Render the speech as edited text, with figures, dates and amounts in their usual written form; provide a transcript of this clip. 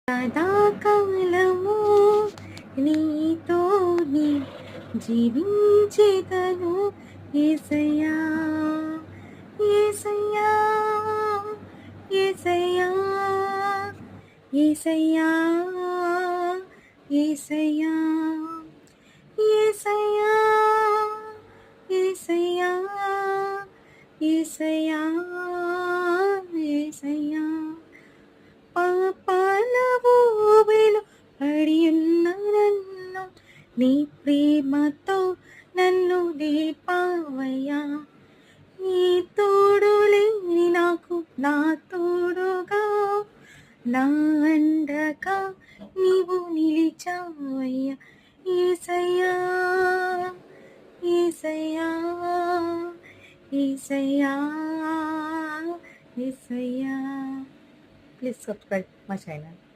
సదాకాలము నీతోని జీవించేదను యేసయ్యా యేసయ్యా యేసయ్యా యేసయ్యా యేసయ్యా యేసయ్యా యేసయ్యా యేసయ్యా యేసయ్యా పాపాల ఊబిలో పడియున్న నన్ను నీ ప్రేమతో నన్ను లేపావయ్యా నీ తోడు లేని నాకు నా తోడుగా నా అండగా నీవు నిలిచావయ్యా యేసయ్యా యేసయ్యా యేసయ్యా యేసయ్యా. Please subscribe my channel.